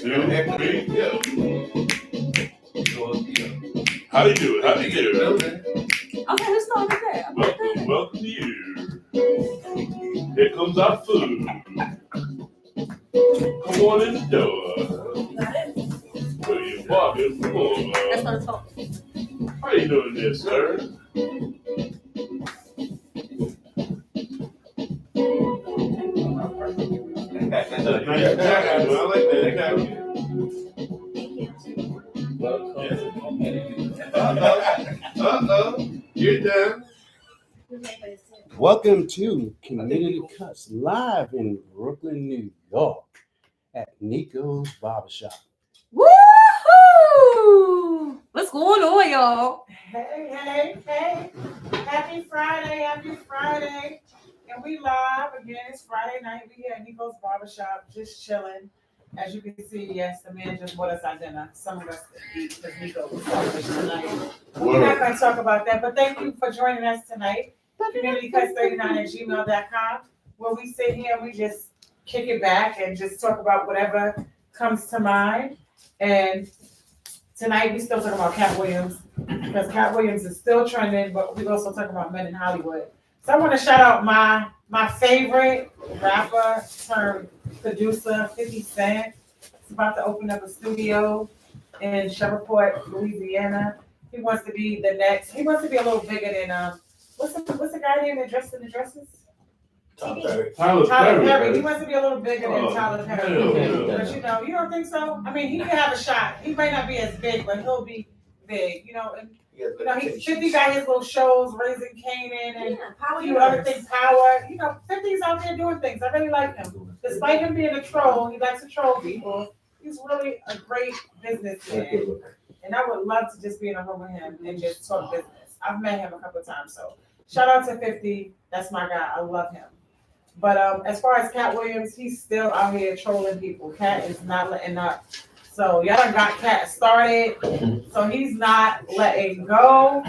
3. Yeah. How do you do it? How do you do it? Okay, let's start with that. Welcome to you. Here comes our food. Come on in the door. Where you walking? Come on. Let's start talking. How you doing there, sir? Nice jacket. I like that jacket. Uh-oh. You're done. Welcome to Community Cuts live in Brooklyn, New York at Nico's Barbershop. Woohoo! What's going on, y'all? Hey. Happy Friday. And we live again. It's Friday night. We here at Nico's Barbershop, just chilling. As you can see, yes, the man just bought us our dinner. Some of us eat because Nico was selfish tonight. We're not going to talk about that, but thank you for joining us tonight. CommunityCuts39@gmail.com, where we sit here and we just kick it back and just talk about whatever comes to mind. And tonight we still talking about Katt Williams because Katt Williams is still trending, but we also talking about men in Hollywood. So I want to shout out my favorite rapper turned producer, 50 Cent. He's about to open up a studio in Shreveport, Louisiana. He wants to be the next. He wants to be a little bigger than what's the guy name that dressed in the dresses? Tyler Perry. He wants to be a little bigger than Tyler Perry. But you don't think so? I mean, he can have a shot. He might not be as big, but he'll be big. He's 50 got his little shows, Raising Canaan, and a few other things. Power. 50's out there doing things. I really like him. Despite him being a troll, he likes to troll people. He's really a great businessman, and I would love to just be in a room with him and just talk business. I've met him a couple of times, so shout out to 50. That's my guy. I love him. But as far as Katt Williams, he's still out here trolling people. Katt is not letting up. So y'all done got Katt started. So he's not letting go.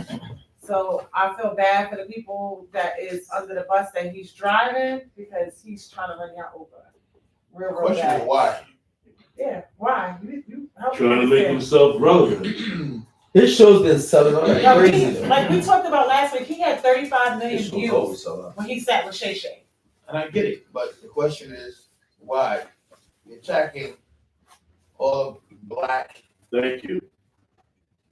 So I feel bad for the people that is under the bus that he's driving because he's trying to run y'all over. Real Question bad. is why? Yeah, why? You help Trying to me make himself relevant. His show's been selling like crazy. Like we talked about last week, he had 35 million views when he sat with Shay Shay. And I get it, but the question is why? You're attacking all black Thank you.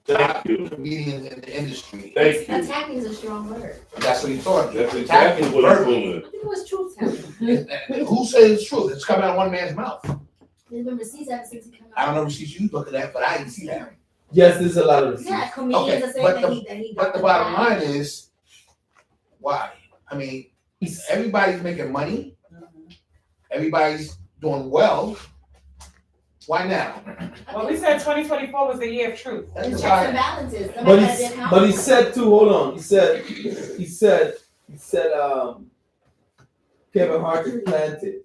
comedians in the industry. Thank you. Attacking is a strong word. That's what he thought. That's exactly what I'm doing. I think it was truth telling. Who says it's true? It's coming out of one man's mouth. There's been receipts ever since he came out. I don't know receipts you look at that, but I didn't see that. Yes, there's a lot of receipts. Yeah, comedians are saying that he But the bottom line is, why? I mean, everybody's making money. Everybody's doing well. Why now? Well, we said 2024 was the year of truth. That's checks why. and balances. But he said too. Hold on. He said Kevin Hart is planted.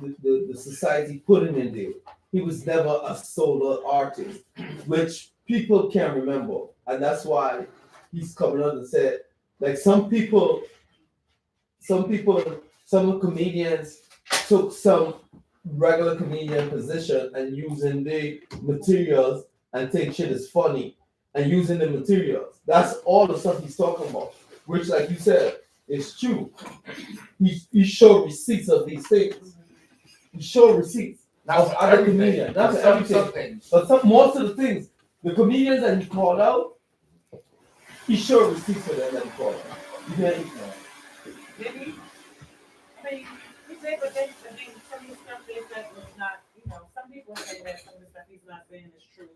The society put him in there. He was never a solo artist, which people can't remember, and that's why he's coming out and said, like some comedians took some regular comedian position and using the materials and think shit is funny and using the materials. That's all the stuff he's talking about, which, like you said, is true. He showed receipts of these things. He showed receipts. Not for Other everything. comedians, not for Some everything. things. But most of the things, the comedians that he called out, he showed receipts for them that he called out. Did he? I mean, he did, but then some of the stuff they said was not, some people say that some of the stuff he's not saying is true.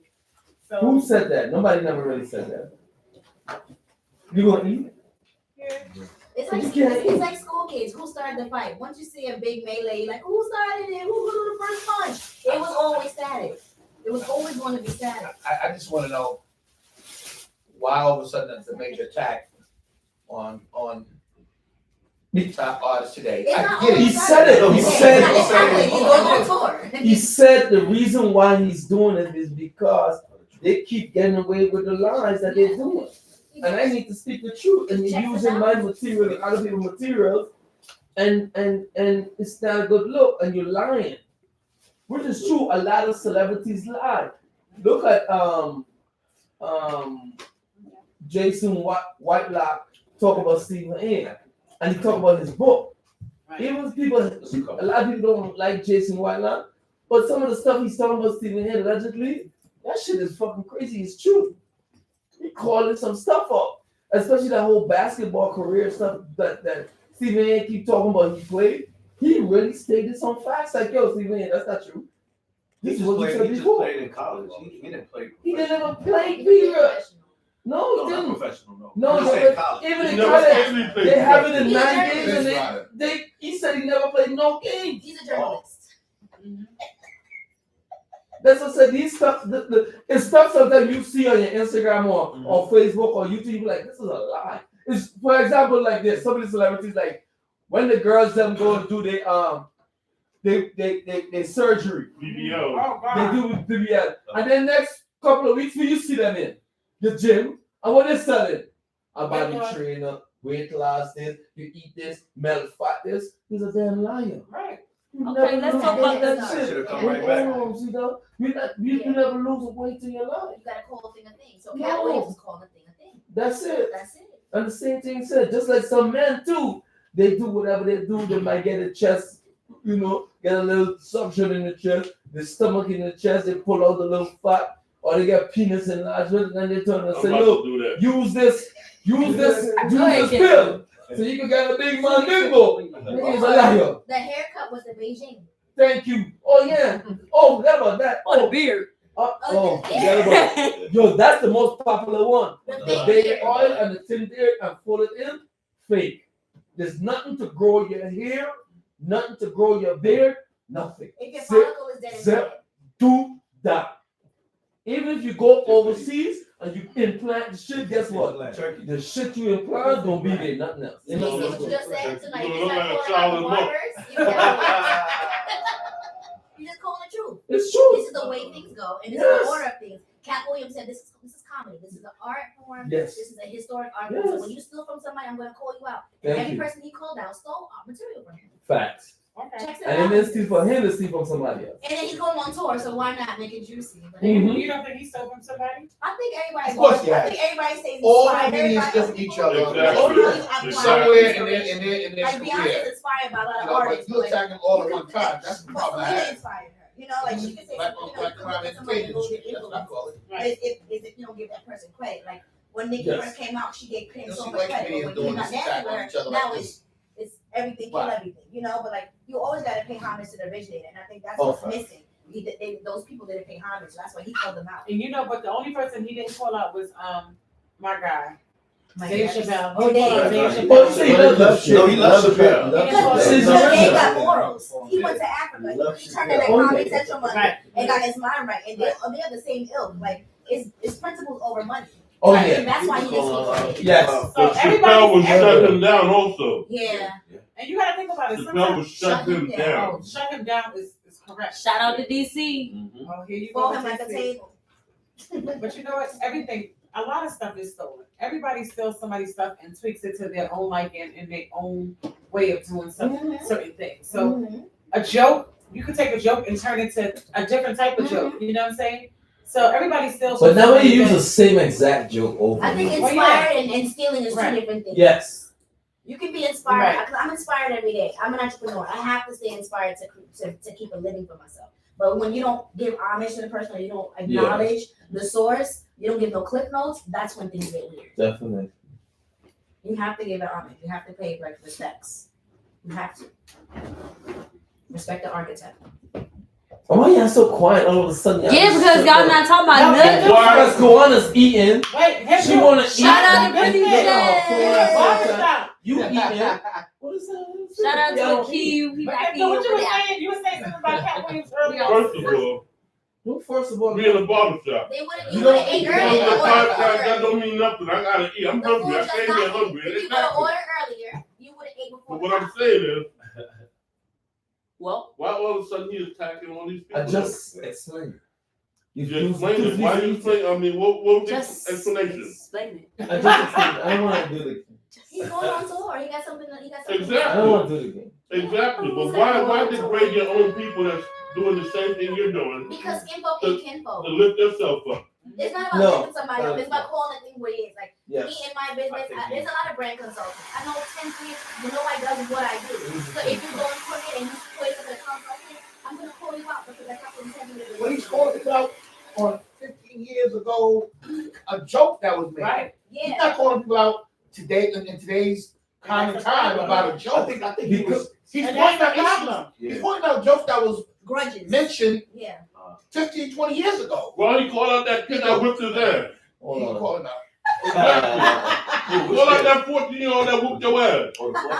So Who said that? Nobody never really said that. You gonna eat? yeah. It's like school kids. Who started the fight? Once you see a big melee, you're like, who started it? Who blew the first punch? It was always static. It was always going to be static. I just want to know why all of a sudden it's a major attack on the top artists today. It's I not get always He said it. He said it. Exactly. He's going on tour. He said the reason why he's doing it is because they keep getting away with the lies that they're doing. And I need to speak the truth, and you're using my material and other people's materials, and it's not a good look, and you're lying. which is true. A lot of celebrities lie. Look at Jason Whitelock talk about Stephen A. and he talk about his book. Right. Even people, a lot of people don't like Jason Whitelock, but some of the stuff he's talking about Stephen A. allegedly, that shit is fucking crazy. It's true. He calling some stuff up, especially that whole basketball career stuff that Stephen A. keep talking about. He played. He really stated some facts like, yo, Stephen A. That's not true. This is what you said He just before. played in college. He didn't play. He didn't even play You can be a period. professional. No, he Not didn't. professional. No. No, I'm just they- saying college. Even He in never college, actually played they have it in He's a 9 games, journalist. and Right. he said he never played no games. He's a journalist. That's what I said. These stuff, it's stuff sometimes you see on your Instagram or Facebook or YouTube. You be like, this is a lie. It's, for example, like this. Some of the celebrities, like when the girls them go and do they surgery, BBL. Oh, they God. do with BBL, and then next couple of weeks, when you see them in the gym, and what they selling, a body Weight loss. trainer, weight loss, this, you eat this, melt fat, this. He's a damn liar. Right. You Okay, never let's lose talk about weight. that That's shit. it. Should've come Yeah. right back. You know, you never lose a weight in your life. You gotta call a thing a thing. So No. Cat Williams is calling a thing a thing. That's it. That's it. And the same thing said, just like some men too, they do whatever they do. They might get a chest, get a little suction in the chest, the stomach in the chest. They pull out the little fat, or they get penis enlargement, and then they turn and I'm say, about "Look, to do that. use this ahead, pill, so you can get a big man bimbo." He's a liar. The haircut was the Beijing. Thank you. Oh yeah. Oh, forgot about that. Or the beard. Oh, forgot about. Yo, that's the most popular one. The The fake baby beard. oil and the thin beard and pull it in, fake. There's nothing to grow your hair, nothing to grow your beard, nothing. If your Zip, follicle is dead, it's zip. dead. Do that. Even if you go overseas and you implant the shit, guess what? Turkey. The shit you implant don't be there, nothing else. You see what you just said tonight? You You look just like a like child calling in out the milk. barbers. You just calling the truth. It's true. This is the way things go, and this is Yes. the order of things. Cat Williams said, "This is comedy. This is an art form. Yes. This is a historic art form. Yes. So when you steal from somebody, I'm going to call you out." Thank Every you. person he called out stole art material from him. Facts. Okay. Checks it And out. then steal from him to steal from somebody else. And then he's going on tour, so why not make it juicy? But Mhm. You don't think he stole from somebody? I think everybody. Of course, I yeah. think everybody stays All inspired. comedians Everybody- different each other. Exactly. It's somewhere in their Like career. Beyonce's inspired by a lot You of know, but artists. you're but attacking all at you one could- time. That's the but problem I Selena have. inspired her. Like she could say Black something, on black crime look at somebody a little bit entertainment. That's what I influenced. call it. Right. If you don't give that person credit, like when Nicki Yes. first came out, she gave Prince You'll so see much white credit. But comedians when doing you got this, attacking nasty, each other now like it's this. everything, kill Right. everything, But like you always got to pay homage to the originator, and I think that's Oh, what's fact. missing. Those people didn't pay homage, so that's why he called them out. And but the only person he didn't call out was my guy, Like, Dave that's- Chappelle. Oh, Dave. Dave Oh, Chappelle. you say he loves shit. No, he loves Chappelle. Because He's they a got original. morals. He went to Africa. He turned in that Oh, Comedy yeah. Central money Right. and got his mind right. And they're the same ilk. Like it's principles over money. Oh Like, yeah. and that's why he gets Yes. So But everybody, Chappelle was shut everybody- him down also. Yeah. and you gotta think about it. Chappelle Sometimes was shut him down. shut him down is correct. Shout out to DC. Oh, here you go. For him at the table. But you know what? Everything, a lot of stuff is stolen. Everybody steals somebody's stuff and tweaks it to their own liking and their own way of doing Mhm. certain things. So Mhm. a joke, you could take a joke and turn it to a different type of joke. You know what I'm saying? So everybody steals. But from now somebody you use that- the same exact joke over. I think and Well, inspired and stealing is Right. two different things. Yes. You can be inspired. Right. Because I'm inspired every day. I'm an entrepreneur. I have to stay inspired to keep a living for myself. But when you don't give homage to the person, or you don't acknowledge the source, you don't give no clip notes, that's when things get weird. Definitely. You have to give it homage. You have to pay like respects. You have to. Respect the architect. Oh, why y'all so quiet all of a sudden? Yeah, because y'all not talking about No, nothing. Let's go on is eating. Wait, him She too. wanna eat. Shout out to and Brittany get on J. the floor at the same time. Barbershop. You eating. What is that? Shout out Y'all to don't eat. Akeem. He But back so what you were here. saying? You were saying something about Cat Williams earlier. First of all, Well, first of all, we in a barbershop. They wouldn't You you don't would have ate eat I'm earlier. on You the ordered podcast, that earlier. don't mean nothing. I gotta eat. I'm The hungry. food I just came got here eaten. hungry. If you It's would have nothing. ordered earlier, you would have ate before. But what I'm saying is, Well, why all of a sudden you attacking all these people? I just explained. You explain it. Why you explain? I mean, what was the just explanation? explain it. I just explained. I don't want to do the game. He's going on tour. He got something. I Exactly. don't want to do the game. Exactly. But why degrade your own people that's doing the same thing you're doing Because kinfolk ain't to kinfolk. lift yourself up? It's not about No. lifting somebody up. It's about calling things what it is. Like me Yes. in my business, there's a lot of brand consultants. I know 10 things. You know I does what I do. So if you're going crooked and you quit for the consultant, I'm gonna call you out because that's not what I'm telling you to do. What he's calling people out on 15 years ago, a joke that was made. Right. He's Yeah. not calling people out today in today's common time about a joke. I think he was. He's And pointing that's the out issues. problem. He's pointing out jokes that was Grudges. mentioned Yeah. 15, 20 years ago. Why he call out that kid that whipped his ass? Hold He's on. calling out. Call out that 14-year-old that whooped your ass.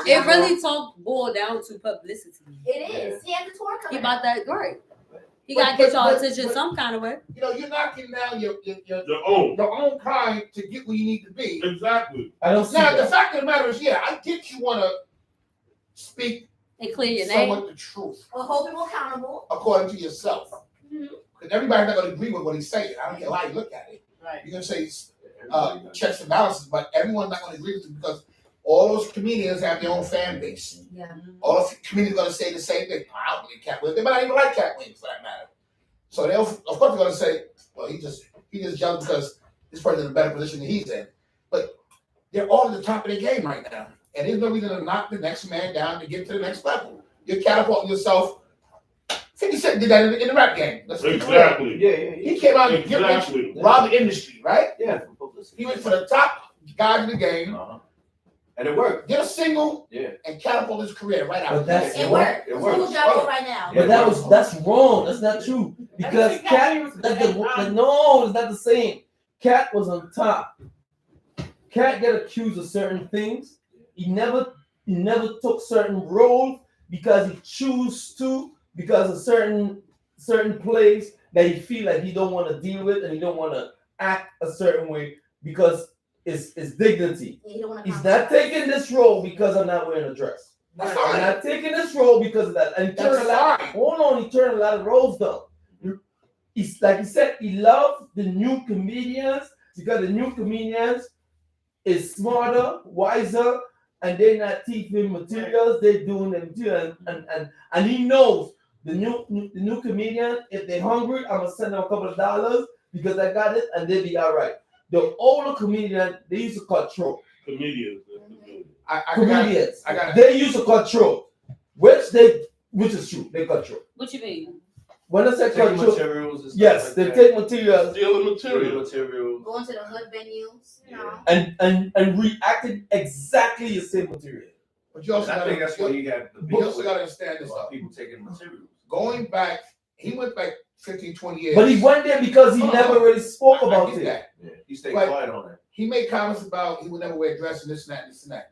It really boiled down to publicity. It is. He has the tour He coming about out. that right. He But- gotta get y'all but- attention but- some kind of way. You know, you're knocking down your Your own. own kind to get where you need to be. Exactly. I don't see Now, the that. fact of the matter is, yeah, I get you want to speak And clear your name. somewhat the truth Or hold people accountable. according to yourself. Mhm. Because everybody's not going to agree with what he's saying. I don't care how you look at it. Right. You can say checks and balances, but everyone's not going to agree with it because all those comedians have their own fan base. Yeah. All the comedians are going to say the same thing. I don't believe Cat Williams. They might not even like Cat Williams for that matter. So they'll, of course, they're going to say, well, he just jumped because this person's in a better position than he's in. But they're all at the top of their game right now. And there's no reason to knock the next man down to get to the next level. You're catapulting yourself. 50 Cent did that in the rap game. Let's be real. Exactly. Yeah. He came out and get rich, Exactly. rob the industry, right? Yeah, for publicity. He went for the top guys in the game, And it worked. did a single, Yeah. and catapult his career right out. But that's- It worked. It Who's works. Jabba right now? But that's wrong. That's not true. Because Cat, no, it's not the same. Cat was on top. Cat get accused of certain things. He never took certain roles because he chose to, because of certain plays that he feel like he don't want to deal with and he don't want to act a certain way because it's dignity. Yeah, you don't wanna He's compromise. not taking this role because I'm not wearing a dress. That's I'm fine. not taking this role because of that. And he turned a lot. Fine. Hold on, he turned a lot of roles down. He's like he said, he loved the new comedians because the new comedians is smarter, wiser, and they're not teaching materials. They're doing the material, and he knows the new comedian. If they're hungry, I'm gonna send them a couple of dollars because I got it, and they'll be all right. The older comedian, they used to cut throat. Comedians. Comedians, I got it. they used to cut throat, which is true. They cut throat. What you mean? When I say cut Taking throat, materials and stuff yes, like they that. take materials Stealing Stealing material. materials. Going to the hood venues, you know. and reacted exactly the same material. But you also And I think that's what got he got the you beef also with. got to understand this A lot stuff. of people taking materials. Going back, he went back 15, 20 years. But he went there because he never really spoke I about get it. that. Yeah. He stayed But- quiet on that. He made comments about he would never wear a dress and this and that and this and that.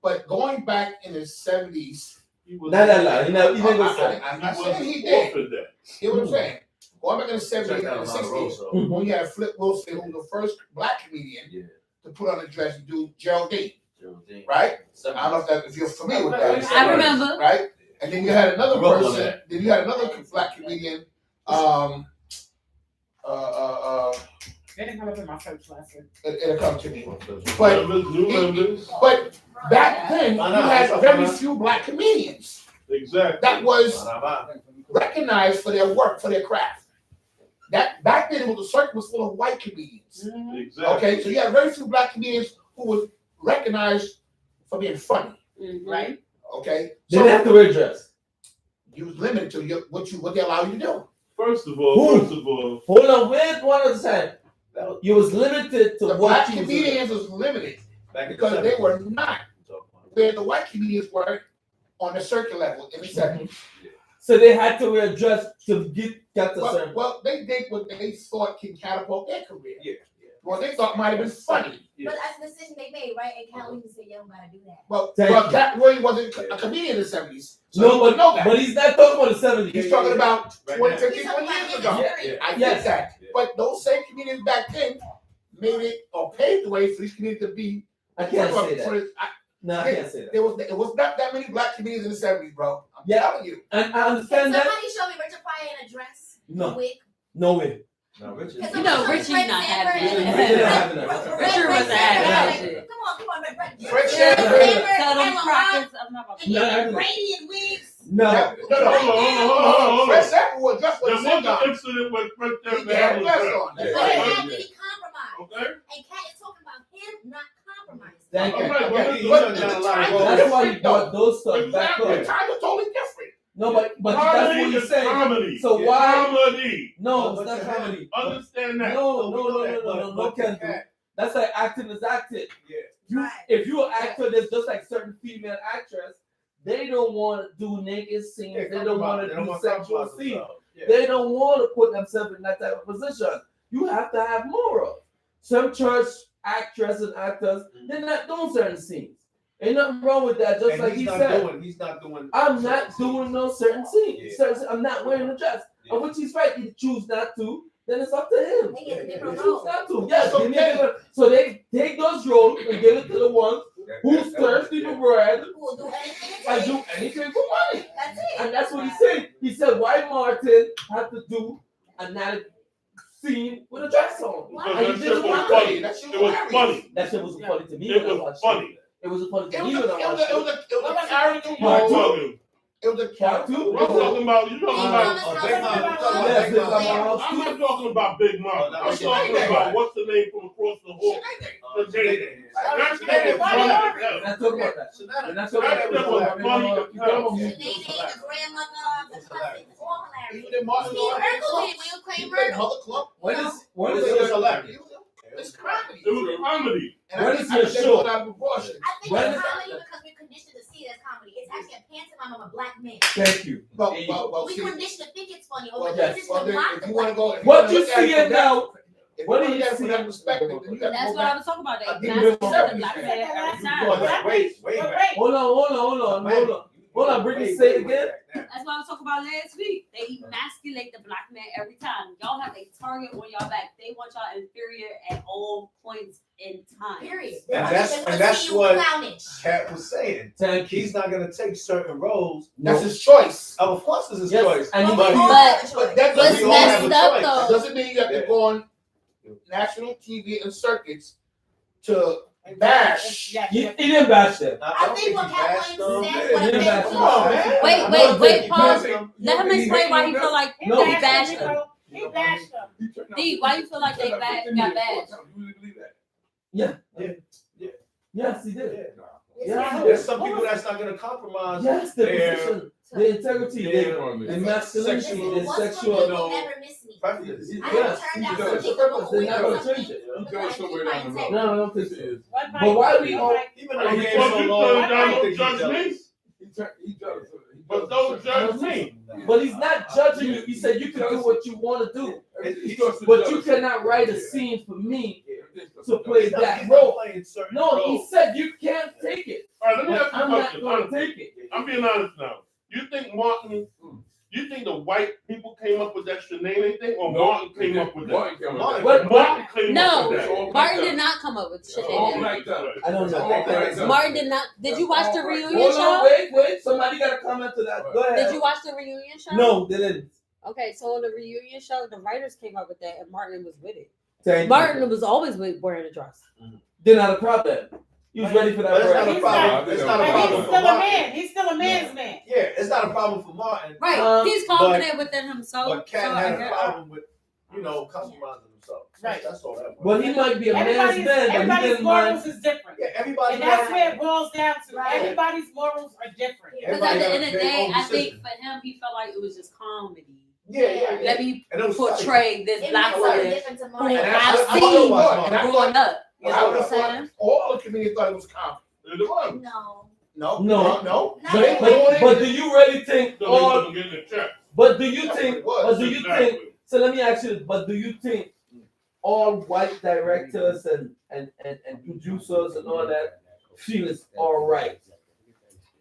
But going back in the 70s, He was. Not that lie. He didn't go say. I'm He not saying wasn't he did. offered that. You know what I'm saying? Going back in the 70s Check and out the a lot of roles, 60s, so. Mhm. when you had Flip Wilson, who was the first black comedian Yeah. to put on a dress and do Geraldine, Geraldine. right? I don't know if you're familiar with that. I remember. Right? And then you had another Grew up on person, that. then you had another black comedian, They didn't come up in my search last week. it'll come to me. But Members, new members. But back then, you I know, had that's very what- few black comedians Exactly. that was Ba-da-ba. recognized for their work, for their craft. That back then, it was the circle was full of white comedians. Exactly. Okay, so you had very few black comedians who were recognized for being funny. Mhm. Right? Okay, They didn't have to wear a dress. you was limited to what they allow you to do. First of all, Who? Hold on, wait one at a time. You was limited to The what black you was comedians was limited Back in the because they 70s. were not where the white comedians were on the circuit level in the 70s. So they had to wear a dress to get to Well, certain. well, they did what they thought can catapult their career. Yeah. What they thought might have been funny. But that's the decision they made, right? And Cat Williams said, "You don't gotta do that." Well, Thank well you. Cat Williams wasn't a comedian in the 70s. So No, you wouldn't know that. but he's not talking about the 70s. He's talking about Right 20, now. 15, He's 20 talking years about ago. industry. I Yes. get that. Yeah. But those same comedians back then made it or paved the way for these comedians to be. I can't say for that. the- No, I can't say that. It was not that many black comedians in the 70s, bro. I'm Yeah. telling you. And I Can understand that. somebody show me Richard Pryor in a dress, No. wig? No way. No, Richard. Because You know, I'm Richie Fred not Sanford having and- it. Richard not having it. Richard wasn't having that Fred- shit. Come on, Fred Fred Sanford Sanford. Tell and them LeBron crackers, I'm not about to. and No, getting radiant wigs. No. Hold Fred on. Sanford wore dress There with was a an suit on. incident with Fred He Sanford had a having a dress dress. on. But Yeah. it had to be compromised. Okay? And Cat is talking about him not compromising. Thank you. All right, Okay, well, but listen, the time was That's why you different, though. brought those stuff back Exactly. The up. time was totally different. No, but that's what Comedy you is say. comedy. So why? Comedy. No, it's not comedy. Understand that. No, Kendall. That's like acting is acting. Right. If you're an actor, there's just like certain female actress, they don't want to do naked scenes. They don't want to do sexual scenes. They don't want to put themselves in that type of position. You have to have moral. Some church actresses and actors, they're not doing certain scenes. Ain't nothing wrong with that. Just like he said, He's not doing. I'm not doing no certain scenes. I'm not wearing a dress. And which he's right. He choose not to. Then it's up to him. They get a He different choose role. not to. Yes, give me a different- so they take those roles and give it to the ones who's thirsty for bread Who will do anything and to do take. anything for money. That's it. And that's what he said. He said, why Martin had to do another scene with a dress on? Because And that he shit did was it funny. That shit It was hilarious. funny. That shit wasn't funny to me. It when I was watched funny. It wasn't funny to It me was when I watched it. a character Part I'm two. role. talking. It was a Part character two. I'm talking about, you talking about, Yes, Big Big Mama. Mama. I'm not talking about Big Mama. I'm talking about what's the name from across the hall. The Day. That shit was funny as hell. We're not talking about that. We're not talking That about shit was funny as hell. Sinead, the grandmother, the cousin, it's all hilarious. Even in Martin Steve Luther King Urkel Club. did Will Clay He played Myrtle. Mother Club. What It is was your hilarious. It's comedy. It was comedy. And What I is think your they show? put out of proportion. I think What it's is- comedy because we're conditioned to see it as comedy. It's actually a pantomime of a black man. Thank you. Well, We see, conditioned to think it's funny, or well, we yes. conditioned to then mock if the you want to black go, man. if What wanna you look at it see from it that- now? if What you do look you at it from see? that perspective, then you got to That's go what I back. was talking about. They I think masculine it's the black man seventies. every Oh, time. that's way back. Hold on. Hold on, Brittany, say it again. That's what I was talking about last week. They emasculate the black man every time. Y'all have a target on y'all back. They want y'all inferior at all points in time. Period. And They that's- want and to that's see you what- clownish. Cat was saying. Thank you. He's not going to take certain roles. That's his choice. Oh, of course, it's his Yes, choice. and But he- we all But- have a But choice. that What's doesn't all have messed a up choice. That though? doesn't mean you have to go on national TV and circuits to bash. Yes, He yes. didn't bash them. I think what Cat Williams said Yeah, was yeah, that come on, man. Wait, pause. him. Let him explain why he feel like He No, he bashed bashed him, them. Nico. He bashed him. D, why you feel like they got bashed? Yes, he did. Yeah. There's some people that's not going to compromise. Yes, the Their- position, the integrity, the masculinity, the What's one sexual. thing will never miss me. preferences. I Yes, have turned out does. some people They're who not will gonna something change it. because I keep my integrity. No, I don't think so. One But why bite, we one all- bite. Even Well, though you he gave so long, turned down, I don't think judge me. But don't judge me. But he's not judging you. He said you can do what you want to do, He- but you cannot write a scene for me to play he's not- that he's not role. playing certain No, he roles. said you can't take it. All right, let me ask you a I'm not question. going to Honestly. take it. I'm being honest now. You think Martin, you think the white people came up with that Shanae thing, or Martin came up with that? What? Martin came No, up with that. Martin did not come up with shit. I don't know. Martin did not. Did you watch the reunion Hold on, show? wait. Somebody got to comment to that. Go ahead. Did you watch the reunion show? No, they didn't. Okay, so on the reunion show, the writers came up with that, and Martin was with it. Thank Martin you. was always wearing a dress. Didn't have a problem. He was ready for that. But it's not break. a problem. It's not a But problem he's for still a Martin. man. He's still a man's man. Yeah, it's not a problem for Martin. Right, he's confident within himself. But Cat so had I a guess- problem with, compromising himself. Right. That's all that was. But he might be a man's Everybody's, man, but he everybody's didn't mind. morals is different. Yeah, everybody. And that's where it boils down to. Right. Everybody's morals are different. Because Everybody at the got end of the their day, own I think decision. for him, he felt like it was just comedy. Yeah. Let me And it was funny. portray this It black makes something woman different to who Martin. And I've I seen know what, and I growing thought, up. You know I what would I'm have saying? thought all the community thought it was comedy. It was. No. No. Not But, everybody. but do you really think So all? they wasn't getting a check. But do you That's think? what it was. But do you Exactly. think? So let me ask you this. But do you think all white directors and producers and all that feel it's all right?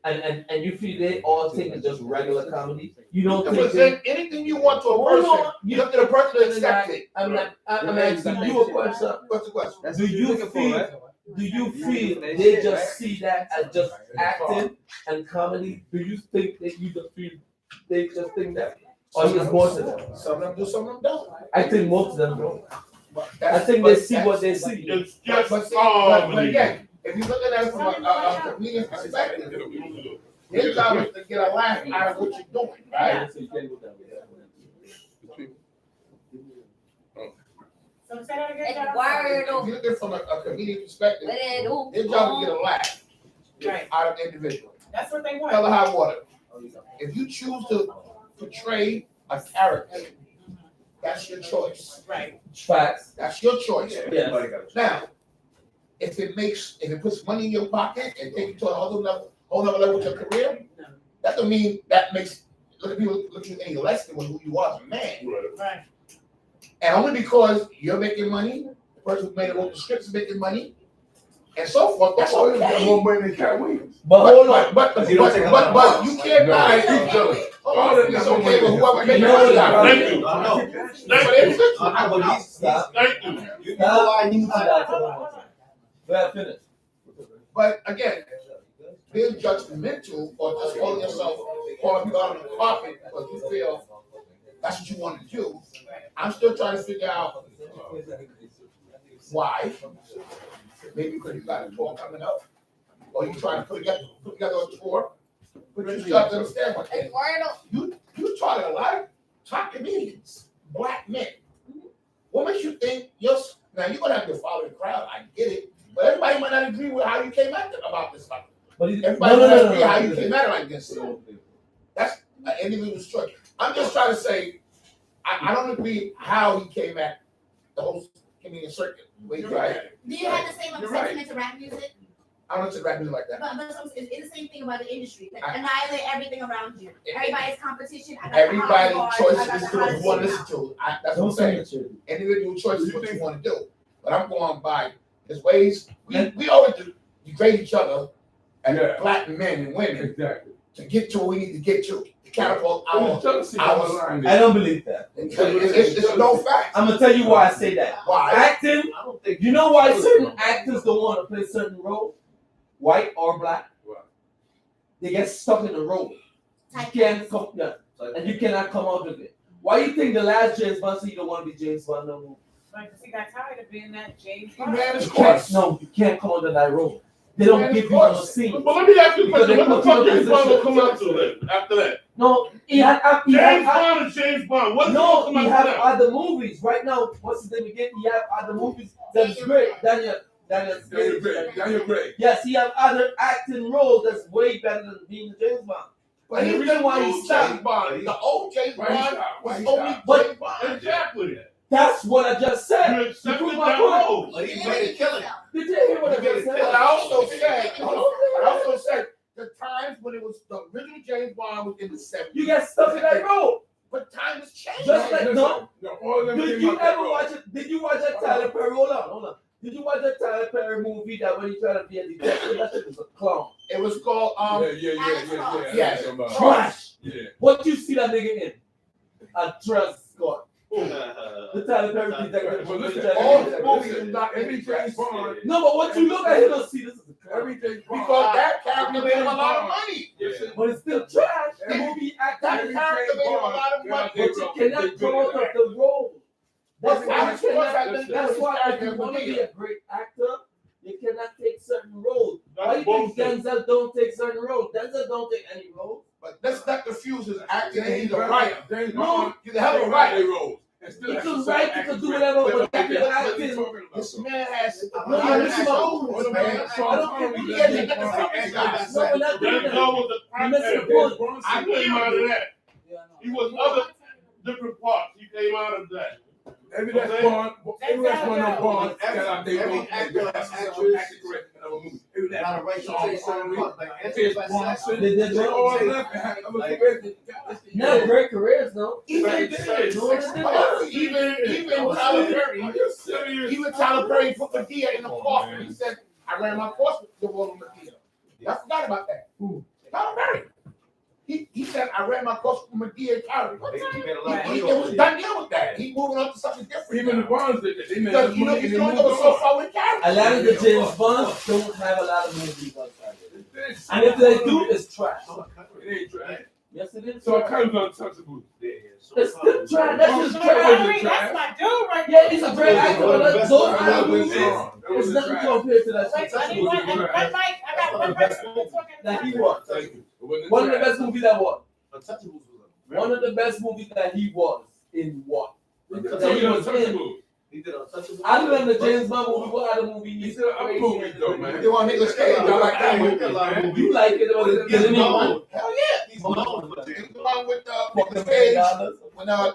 And you feel they all think it's just regular comedy? You don't To think present anything you want to a Hold person, on. you have to the person to accept it. I'm asking you a question. What's the question? That's Do what you're you looking feel? for, right? Do you feel they just see that as just acting and comedy? Do you think that you just feel they just think that Or he has more to them? Some of them do, some of them don't. I think most of them don't. But I that's- think but they see that's- what they see. It's But, just but, see, comedy. but again, if you look at it from a comedian perspective, his job is to get a laugh out of what you're doing, right? So you can't go that way. So say that again. It's Charles. word If you over. look at it from a comedian perspective, Let it over. his job is to get a laugh Right. out of the individual. That's what they want. Hell or high water. If you choose to portray a character, that's your choice. Right. Facts. That's your choice. Yeah. Now, if it puts money in your pocket and take you to a whole nother level with your career, that don't mean that makes people look at you any less than who you are as a man. Right. And only because you're making money, the person who made it wrote the script is making money, and so forth, that's okay. More money than Cat Williams. But hold on. But you can't buy it. It's okay with whoever made the No, money. Thank you. But Thank you. it's Stop. Thank you. You know why you Go ahead, finish. But again, being judgmental or just calling yourself, calling people out on the carpet because you feel that's what you want to do, I'm still trying to figure out why. Maybe because you got a tour coming up, or you trying to put together a tour. But you still have to understand one thing. It's word over. You target a lot of top comedians, black men. What makes you think now you're gonna have your following crowd? I get it, but everybody might not agree with how you came at about this stuff. But Everybody might not agree how you came at it like this. That's an individual's choice. I'm just trying to say, I don't agree how he came at the whole comedian circuit. The way he came at it. Do you have the same You're right. sentiment to rap music? I don't say rap music like that. It's the same thing about the industry. Like, annihilate everything around you. Everybody's competition. I got the Everybody's hard choice bars, I got is the to hardest who want to shit listen now. to. That's what Don't I'm say saying. it. Individual choice is what you want to do. But I'm going by his ways. We always degrade each other as black men and women Exactly. to get to where we need to get to catapult our. I don't believe that. It's no fact. I'm gonna tell you why I say that. Why? Acting. I don't think You know why certain actors don't want to play certain roles, white or black? They get stuck in the role. You can't come, and you cannot come out of it. Why you think the last James Bond said you don't want to be James Bond no more? Like, 'cause he got tired of being that James He Bond. ran his You can't, course. no, you can't come under that role. They don't Man, give of you no course. scene. But let me ask you a Because question. they What the put fuck you in James Bond will position. come out to then after that? No, he had James Bond is James Bond. What's no, going he to have come out other movies right now. What's his name again? He have other movies that's great. Daniel. Daniel Craig. Yes, he have other acting roles that's way better than being James Bond. But And the he's reason the why he old stopped. James Bond. The old James Bond was Why he only stopped? But- James Bond. Exactly. That's what I just You said. accepted prove my that point. role. But he made a killing. Did you hear what I just But said? I also said the times when it was the original James Bond was in the 70s. You get stuck in that role. But time has changed. Just like no. All of them Did came you out that ever role. watch it? Did you watch that Tyler Perry? Hold on. Did you watch that Tyler Perry movie that when he tried to be a detective, that shit was a clown? It was called Trash. Yeah. What you see that nigga in? A trash squad. The Tyler Perry detective. But listen, all the movies is not every James Bond. No, but what you look at, you don't see this is a clown. Every James Bond. because that character made him a lot of money. But it's still trash. The movie That acting. character made him a lot of money. But you cannot come out of the role. That's why Alex Ross had been doing that's his why if character you for want to be years. a great actor, you cannot take certain roles. Why That's you think bullshit. Denzel don't take certain roles? Denzel don't take any roles. But let's not confuse his acting. and James He's a writer. James Bond. He's a hell of a writer. He could write, he could do whatever, but that you're acting. This man has No, a lot of listen, shoulders, man. I don't think we He get has it. to get the No, we're not doing Denzel that. was a You're missing the crackhead. point. I came out of that. He was other different parts. He came out of that. Every last Bond, every last one of Bond, Every actor, actress, every not a racial taste, They did well. Not great careers, though. Even Tyler Perry, even Tyler Perry put Medea in the coffin. He said, "I ran my course with the role of Medea." I forgot about that. Tyler Perry. He said, "I ran my course with Medea and Kyrie." It was done deal with that. He moving on to something different. Even the Bonds did that. They made Because you know money you and don't they go moved so on. far with Kyrie. A lot of the James Bonds don't have a lot of movies outside of it. And if they do, it's trash. It ain't trash. Yes, it is. So it comes untouchable. It's still trash. That's just Sean trash. Connery, that's my dude right Yeah, there. he's a great actor, but those other movies, it's nothing compared to that Wait, shit. I need one Mike. I got one person talking That he about. was. One of the best movies that was. One of the best movies that he was in what? That he was in. He did Untouchable. Other than the James Bond movie, what other movie He he's did other movies though, man. They want Nicolas Cage. I like that movie. You like it or He's didn't you? known. Hell yeah. He's known. He's the one with Fucking Nicolas Cage. $1 When the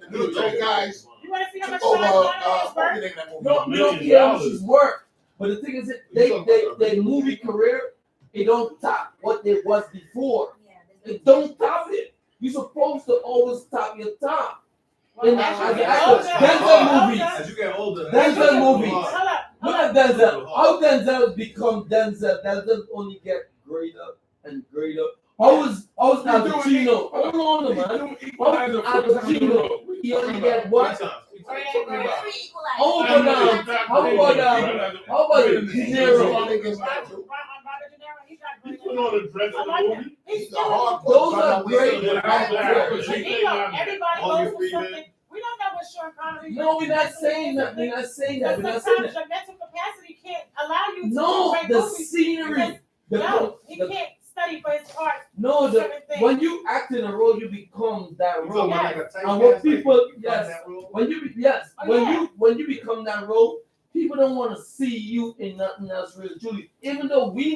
military guys You want to see how much took Sean over, Connery is what worth? was the name of that movie? No, we don't care how she's work. But the thing is, they movie career, it don't top what they was before. It don't top it. You're supposed to always top your top. In Denzel movies. As you get older. Denzel movies. Hold up. Look at Denzel. How Denzel become Denzel? Denzel only get greater and greater. How is Al Pacino? Hold on, man. Al Pacino, he only get what? How about De Niro? He put on a dress in the movie. He's a hardcore. Those are great Everybody goes for something. We don't know what Sean Connery is. No, we're not saying that. We're not saying that. We're not saying Sometimes that. your mental capacity can't allow you to No, write the movies. scenery. No, he can't study for his art. No, Certain things. when you act in a role, you become that role. Yeah. And what people, yes, when you become that role, people don't want to see you in nothing else really truly. Even though we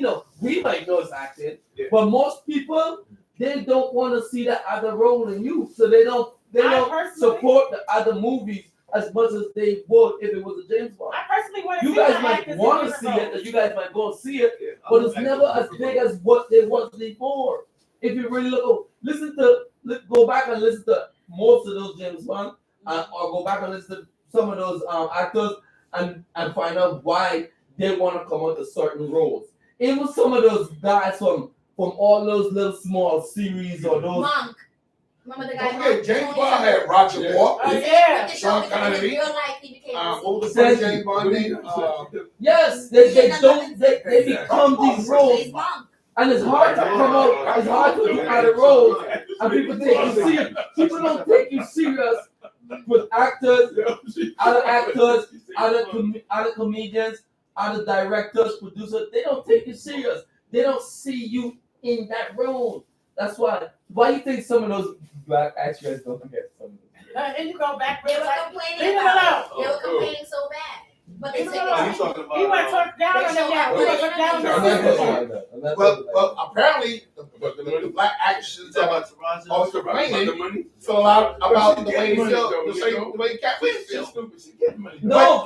might know it's acting, but most people, they don't want to see that other role in you, so they don't support the other movies as much as they would if it was a James Bond. I personally want to You see guys the might actors want in to see different it, roles. and you guys might go and see it, but it's never as big as what they was before. If you really go back and listen to most of those James Bond, or go back and listen to some of those actors, and find out why they want to come out to certain roles. Even some of those guys from all those little small series or those. Monk. Remember the guy? Don't forget, James Bond had Roger Moore. Oh, yeah. Sean Connery. Real life, he became. What was the first James Bond name? Yes, they become these roles, and it's hard to come out. It's hard to do other roles, and people take you serious. People don't take you serious with actors, other comedians, other directors, producers. They don't take you serious. They don't see you in that role. That's why. Why you think some of those black actors don't get some of them? And you go back. They were complaining about it. They were complaining so bad. But they said You want to talk down on them now. You want to talk down on them. Well, apparently the black actors always complaining feel about the way they feel, the way Cat Williams feels. No,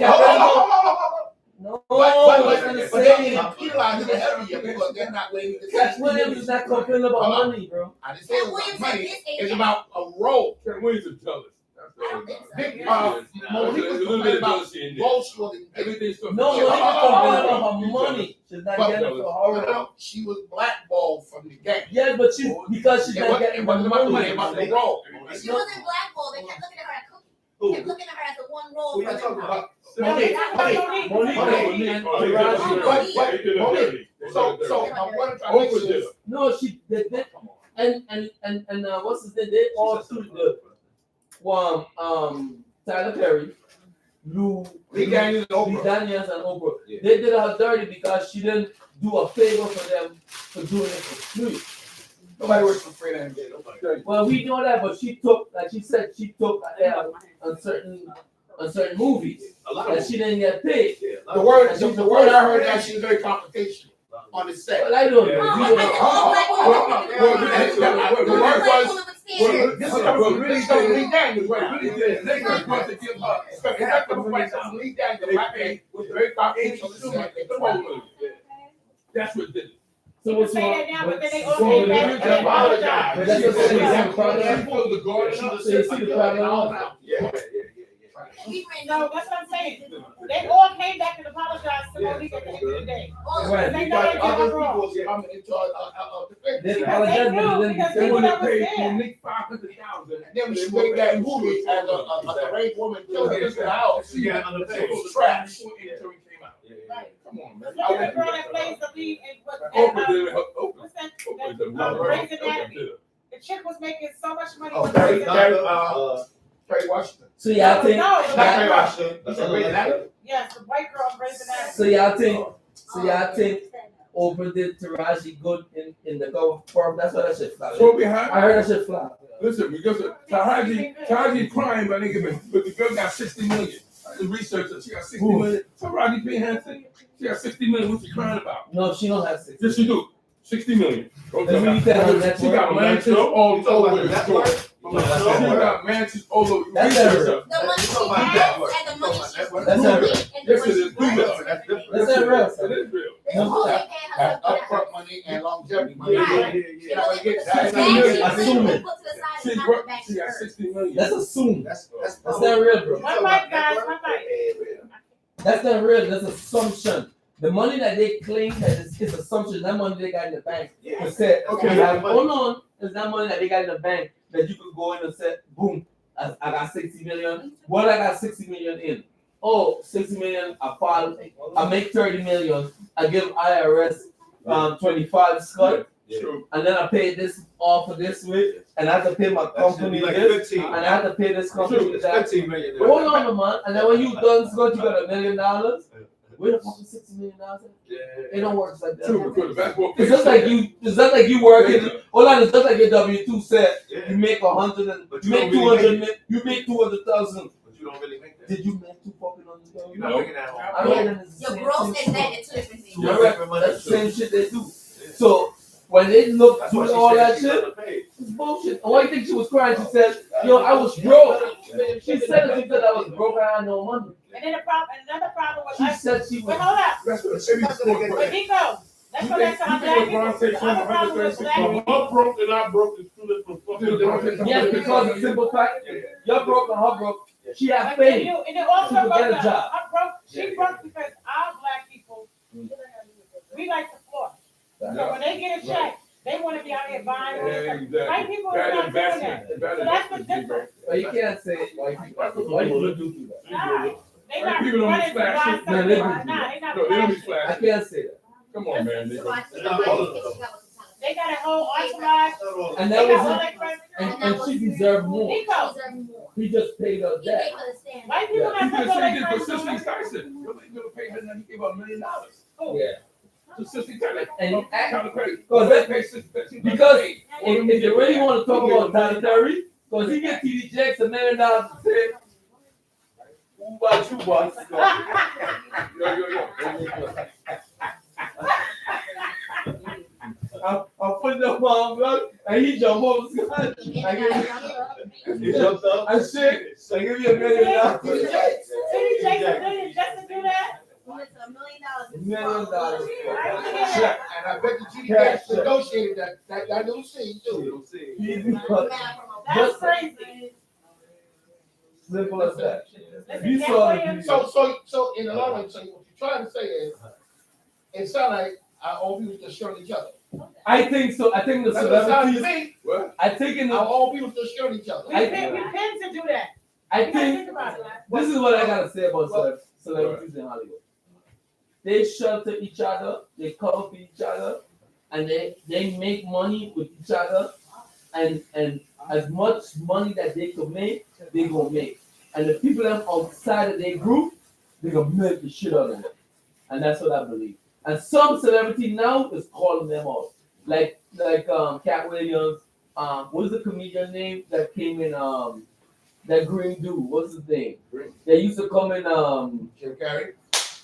no, But they're not penalizing the heavier because they're not willing to Cat Williams is not complaining about money, bro. I didn't say it was about money. It's about a role. Cat Williams is jealous. I don't think so. Big There's Monique was a little complaining bit of about jealousy in there. role she wasn't getting. Everything's No, Monique is complaining about her money. She's not getting it for her. No, she was blackballed from the game. Yeah, but because she's not getting It the wasn't about the money, money. it was about the role. She wasn't blackballed. They kept looking at her as Cookie. They kept looking at her as the one role. Who you for talking them. about? Monique. So what I'm trying to say is, No, they and what's his name? They all through the Tyler Perry, Lee Daniels and Oprah. Lee Daniels and Oprah. They did her dirty because she didn't do a favor for them for doing it for free. Nobody works for free and get nobody. Well, we know that, but she took, like she said, on certain movies that she didn't get paid. The word I heard that she was very confrontational on the set. Well, I don't know. The word was, this is coming from really something Lee Daniels right now. They were supposed to give her, especially that coming from something Lee Daniels, the black man was very confrontational on the set. That's what did it. So what's Say wrong? that now, but then they all came back and apologized. But that's what I'm saying. She supposed to guard it up. So you see the problem? No, that's what I'm saying. They all came back and apologized to Monique at the end of the day. Right. They know they did Other her wrong. people coming into our defense. They Because apologize, they knew, but because then They want to was pay there. Monique $500,000. And then when she made that movie as a rape woman killed her in the house, She got under it was trash. Before the interview came out. Right. Come on, man. Look at the girl that plays the lead in what? Oprah did it. Oprah. What's that? Oprah That, did it. Grey's Anatomy. The chick was making so much money. Oh, with Terry, her. Terry Washington. So y'all think, No, Not Terry Washington. You said Grey's Anatomy? yes, the white girl on Grey's Anatomy. so y'all think Oprah did Taraji good in the cover form? That's why that shit fly. So behind. I heard that shit fly. Listen, because Taraji crying, but nigga, but the girl got 60 million. I just researched her. She got 60 million. Taraji P. Henson, she got 60 million. What's she crying about? No, she don't have 60. Yes, she do. 60 million. Let me tell her network. She got mansions all over the store. She got mansions all over. That's Research her. her. The money she has and the money she's That's her. making and the Yes, money it is. she's bringing. That's different. That's her real. It is real. This whole thing paying herself for that. Upfront money and longevity money. Right. You're not gonna get That's that. Assuming. put to the side She and not worked. the back She got first. 60 million. That's assumed. That's That's not real, bro. One mic, guys, one mic. That's not real. That's assumption. The money that they claim that is assumption. That money they got in the bank. Yeah. Said, Okay. hold on. It's that money that they got in the bank that you could go in and say, boom, I got 60 million. What I got 60 million in? Oh, 60 million. I make 30 million. I give IRS 25 Scott, True. and then I pay this off for this week, and I have to pay my company like this, 15. and I have to pay this company It's that. 15 million. Hold on, man. And then when you done, Scott, you got $1 million. Where the fuck is $60 million? It don't work like that. True, because the basketball It's just like you. It's just like you working. Hold on, it's just like your W-2 said. You make 100 and But you you make don't really 200. make You make 200,000. But you don't really make that. Did you make 2 fucking You're 100,000? not making that home. I read it as the Your same gross shit. and net is two different things. I read that's the same shit they do. So when they look That's why through she all said that she's shit, underpaid. it's bullshit. And why you think she was crying? She said, "Yo, I was broke." She said that she said I was broke. I had no money. And then another problem was She us. said she But was. hold up, That's what every sport. but Nico, let's go back to our black people. The other problem with black So people. her broke and I broke is two different fucking things. Yes, because the simple fact, you're broke and her broke. She had And faith. and it also She could get a goes job. up. She broke because our black people, we like to floor. So when they get a check, they want to be out here buying all this stuff. White people are Bad not doing that. investment. Bad So that's the investment. difference. But you can't say white people. White people do that. Nah, they White not people don't running be to buy flashing. something. No, they do. Nah, they not No, they don't be flashing. I flashing. can't say that. Come on, man. So Nigga. I think that They got a whole entourage. And They that got all was their friends. and she deserved more. Nico, He just paid her debt. white people Yeah. not You put could all say their this friends for on Cicely it. Tyson. You're gonna pay her and he gave her $1 million. Yeah. To Cicely Tyson. And Kind of crazy. Because that- Because if you really want to talk about Tyler Terry, because he get TD Jakes $1 million to say, who about you, boss? I'm putting up my blood and he jump over Scott. He jumped up. I shit. I give you $1 million. City takes a million just to do that. $1 million. Yeah, and I bet the GDP negotiated that little scene too. That's crazy. Simple as that. Listen, You Cat saw Williams- So in a lot of ways, so what you're trying to say is, it sounds like our own people just showing each other. I think so. I think the That's what it sounds to celebrities. me. What? I think in Our the. own people just showing each other. We tend to do that. I You gotta think think about it. this is what I gotta say about celebrities in Hollywood. They shelter each other. They cover for each other, and they make money with each other, and as much money that they can make, they gonna make. And the people that outside of their group, they gonna milk the shit out of them. And that's what I believe. And some celebrity now is calling them out. Like Katt Williams, what's the comedian name that came in that green dude? What's his name? They used to come in Jim Carrey.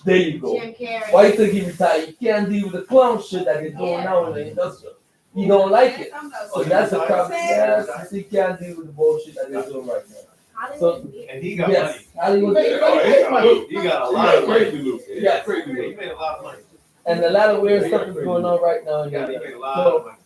there you go. Jim Carrey. Why you think he retired? You can't deal with the clown shit that they're doing now in the industry. You don't like it. So that's a problem. Yes, he can't deal with the bullshit that they're doing right now. And he got Yes, Hollywood. money. He got a lot of money. Crazy loot. Yes. He made a lot of money. And a lot of weird stuff is going on right now. He made a lot So, of money.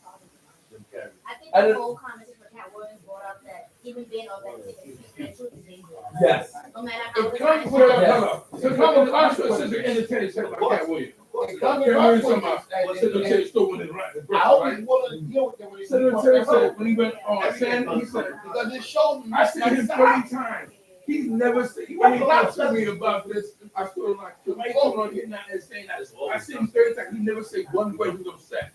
Jim Carrey. I think I the didn't- whole conversation for Cat Williams brought up that even being authentic and truth is dangerous. yes. No matter how It comes with a contract. Since the entertainment like Cat Williams. It Cat comes with Williams consequences. somebody. Since the Terry stole one in the right. I always want to deal with them when Senator Terry said when he went on Sandy, he said, because it showed me. I seen him 30 times. He's never said, he wasn't lying to me about this. I still like, why you going on here not and saying that? I seen him 30 times. He never said one word he was upset.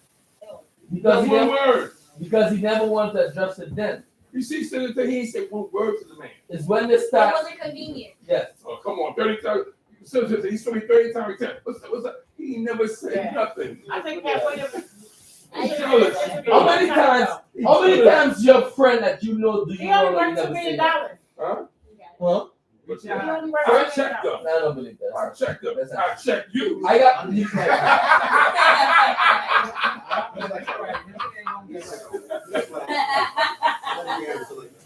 Because Not one word. because he never wanted to address it then. You see, Senator, he ain't said one word to the man. It's when they It start. wasn't convenient. Yes. Oh, come on, 30 times. Senator, he's 30 times. What's up? He never said Yeah. nothing. I think Cat Williams. How many times? How many times your friend that you know do you He know only that worth you $2 never say million. that? Huh? Huh? He only worth I $2 checked million. them. I don't believe that. I checked them. That's I checked you. I got.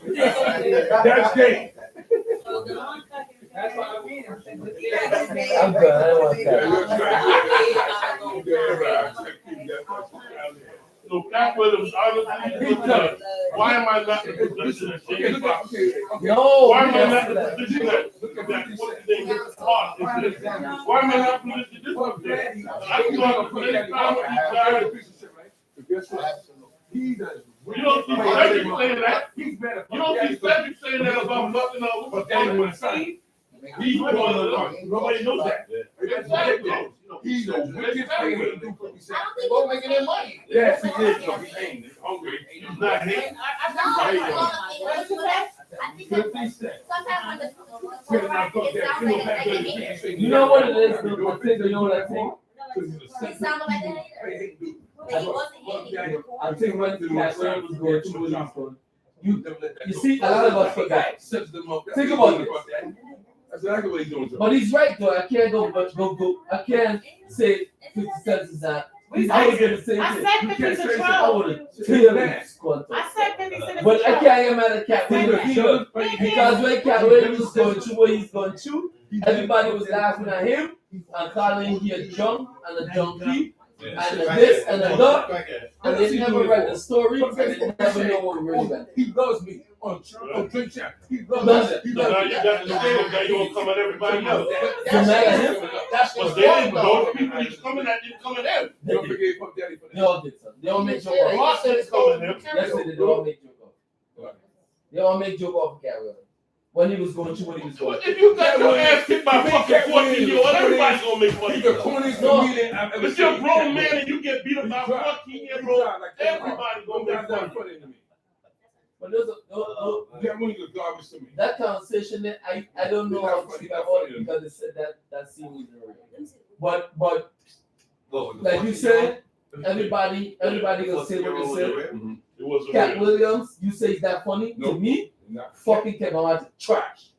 That's gay. That's what I mean. I'm good. I don't want that. So Cat Williams, honestly, why am I not in the position of James Fox? No. Why am I not in the that. position that what's the name is smart? Why am I not in the position this up there? I can go out and play time with these guys. He does. You don't see Cedric saying that. You don't see Cedric saying that about nothing else. But then when son, He's going to nobody knows that. Exactly. he's a wicked thing to do for himself. They both making their money. Yes, he is. No, he ain't. He's hungry. He's not hating. You know what it is? I think you know what I think. I think when the Cat Williams was going through what he was going. You see, a lot of us forgot. Think about it. That's exactly what he's doing. But he's right though. I can't go. I can't say 50 cents is that. I would get the same I thing. said 50 to 12. I would clearly squat. I said 50 to But I can't get mad at Cat Williams either, because when Cat Williams was going through what he's going through, everybody was laughing at him and calling him a junk and a junkie and a this and a that, and they never read the story and they never know what really went. He loves me on drink chat. He loves me. So now you got the same guy, you gonna come at everybody else. So mad at him. That's But what's they wrong didn't, though. those people he's coming at didn't come at them. Don't forget Puff Daddy for They that. all did something. They all make joke The off. law said it's going Yes, they did. They all make joke off. They all make joke off of Cat Williams when he was going through what he was going But through. if you got your ass kicked by fucking 14-year-old, everybody's gonna make He's money. the corniest comedian I've ever If seen. you're a grown man and you get beat up by 14-year-old, everybody gonna make money. funny to me. But there's a, That movie was garbage to me. that conversation that I don't know how to speak about it because they said that scene was real. But like you said, everybody gonna say what they say. It was a Cat real. Williams, you say is that funny? To Nope. me, Nah. fucking Kevin Hart's trash.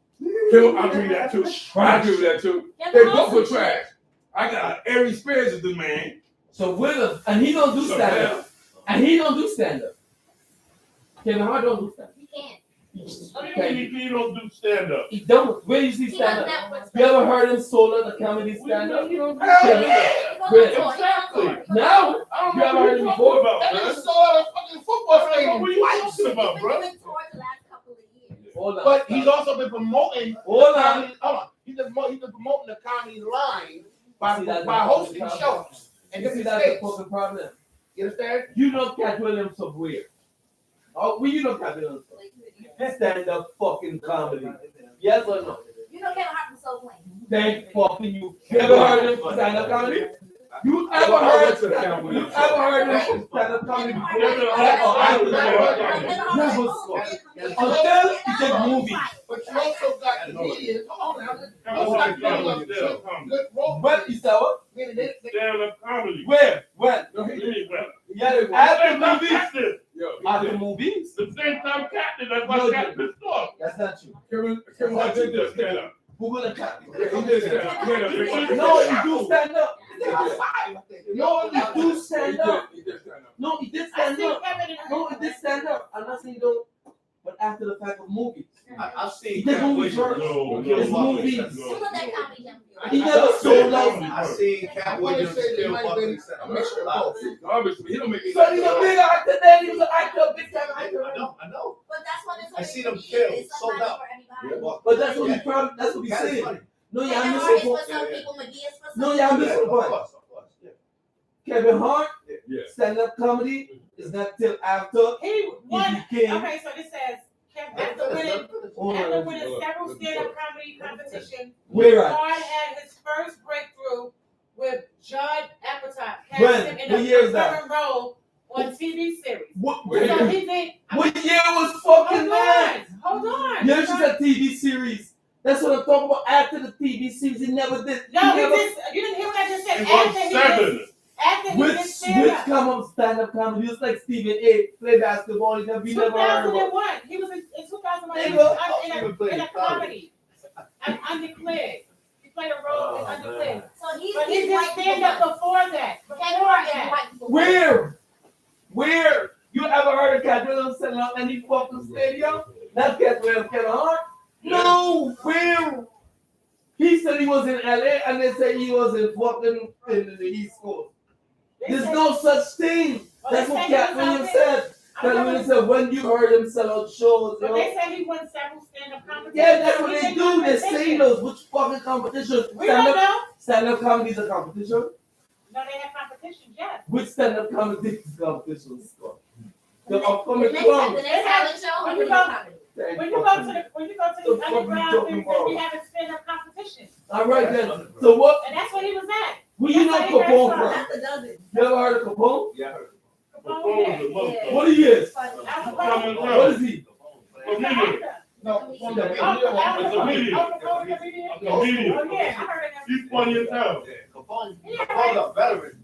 Kim, I agree with that too. I agree with that too. They both were trash. I got Ari Spears as the man. So Williams, and he don't do stand up. And he don't do stand up. Kevin Hart don't do stand up. He can't. What do you mean he don't do stand up? He don't. Where you see He stand does up? not. You ever heard him solo the comedy stand up? You don't do Hell stand yeah. up. Really? Exactly. Now, I don't you know ever what heard you're him talking before? about, That man. nigga sold out a fucking football stadium. What are you talking about, bro? Hold on. But he's also been promoting. Hold on. Hold on. He's been promoting the comedy line See, that's by the hosting fucking shows and You see, different that's the states. fucking problem. You understand? You know Cat Williams of where? Oh, well, you know Cat Williams. Stand up fucking comedy. Yes or no? You know Kevin Hart was so plain. Thank fucking you. You ever heard him stand up comedy? You ever heard him stand up comedy before? Never saw. Until he did movies. But you also got comedians. Hold on now. Stand up comedy. Good role. What is that? What? Meaning they- Stand up comedy. Where? When? Anywhere. Yeah, Same after time movies. Cat did. After movies. The same time Cat did. That's why No, Cat pissed off. That's not true. Kevin Hart did this stand up. Google the Cat. Yeah, he did stand up. He had a big- No, you do stand up. No, you do stand up. He did stand up. No, he did I stand see up. Kevin in No, he did stand up. I'm not saying don't. But after the fact of movies. I've He seen did Cat movies Williams. first. No, It's no, movies. You know that comedy jump. He never sold out. I seen Cat I want to Williams say that still might have been fucking a mixture of both. Garbage to me. He don't make me. So he's a big actor then. He was an actor, big time I actor. know. But that's what it's I seen him for kill, It's sold not out. for everybody. But that's what he probably, that's what he's Cat is saying. funny. No, Kevin y'all Hart missing is for point. some people, Medea is for some No, y'all people. missing the point. Of course, yeah. Kevin Hart, Yeah. stand-up comedy is not till after He won. he became. Okay, so this says Kevin after winning several stand-up comedy competitions. Where at? Hart had his first breakthrough with Judd Apatow. When? What year is that? Role on TV series. What So he think. what year was fucking Hold that? on, hold on. Yeah, she's a TV series. That's what I'm talking about. After the TV series, he never did. No, he he never, just. You didn't hear what I just said. It was seven. After he did which stand up. come up stand-up comedy? Just like Stephen A. Play basketball. He never heard about. 2001. He was in 2001. He Nigga. was in a comedy. Undeclared. He played a role in Undeclared. So he's But he did white stand up before that. Before that. Where? You ever heard of Cat Williams selling out any fucking stadium? Not Cat Williams, Kevin Hart? No, where? He said he was in LA and they said he was in fucking in the East Coast. There's no such thing. That's what Cat Williams said. Cat Williams said when you heard him sell out shows, But they said he won several stand-up competitions. yeah, that's what they do. They say those. Which fucking competition? We don't know. Stand-up comedy is a competition. No, they have competition, yes. Which stand-up comedy is competitions? The The upcoming next club. talent show, When we you do go- comedy. When you go to the underground things, we have a stand-up competition. All right then. So what? And that's what he was at. Where you know Capone from? That's a dozen. You ever heard of Capone? Yeah, I heard. Yeah. What he is? That's a Coming problem. up. What is he? Comedian. No, It's a comedian. Oh, A comedian. yeah, I heard of him. He's funny as hell. Capone a veteran.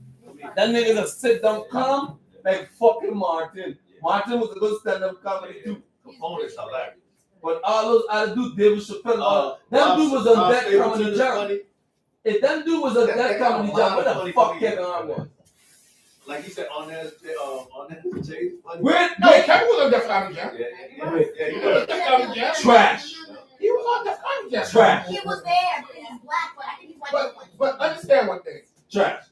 That nigga's a sit-down calm like fucking Martin. Martin was a good stand-up comedy too. Capone is hilarious. But all those other dudes, David Chappelle, that dude was on that comedy job. If that dude was on that comedy job, what the fuck Kevin Hart was? Like he said on that Chase. Where? No, Kevin was on Def Comedy Jam. Yeah, He was on Def Comedy Jam. Trash. He was on Def Comedy Jam. Trash. He was there, but he's black, but I think he's white. But understand one thing. Trash.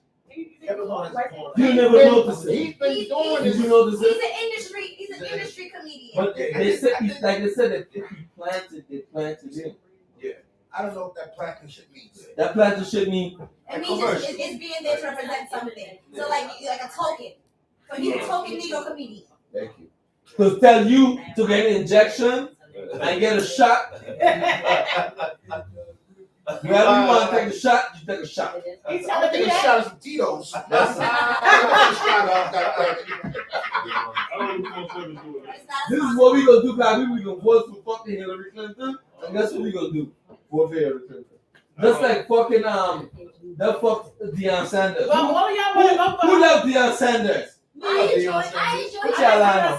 Kevin Hart is You never noticed it. He's been doing Did this. you notice He's it? an industry comedian. But they said, like they said, that if he planted, they planted him. I don't know what that planting shit means. That planted shit mean It means it's being there to represent something. So like a token. So he's a token Negro comedian. Thank you. To tell you to get an injection and get a shot. Wherever you want to take a shot, you take a shot. He's I'm gonna telling me take a that. shot of some Tito's. I'm gonna take a shot of that. I don't know what's going to do it. This is what we gonna do, guys. We gonna vote for fucking Hillary Clinton, and that's what we gonna do. Vote for Hillary Clinton. Just like fucking that fuck Deion Sanders. Well, all of y'all want to go Who for loved Deion Sanders? I enjoy What y'all line I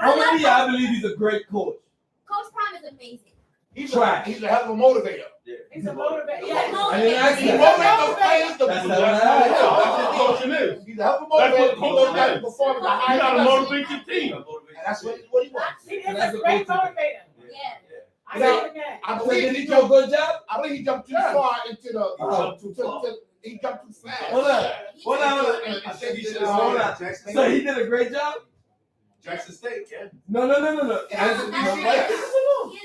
How many of y'all believe he's a great coach? Coach Prime is amazing. He's Trash. a hell of a motivator. He's a motivator. He's Yeah. a I didn't ask He that. motivates those players to That's do not that. what I That's what coaching is. He's a hell of a That's motivator. what He knows how coaching to is. perform at the You highest gotta level. motivate your team. And that's what he wants. He is a great motivator. Yeah. I know that. I So believe did he he do a jumped. good job? I believe he jumped too far into the. He jumped too fast. Hold on. Hold on. I think he should Hold have on. stayed at So he did a great job? Jackson State, yeah. No. He didn't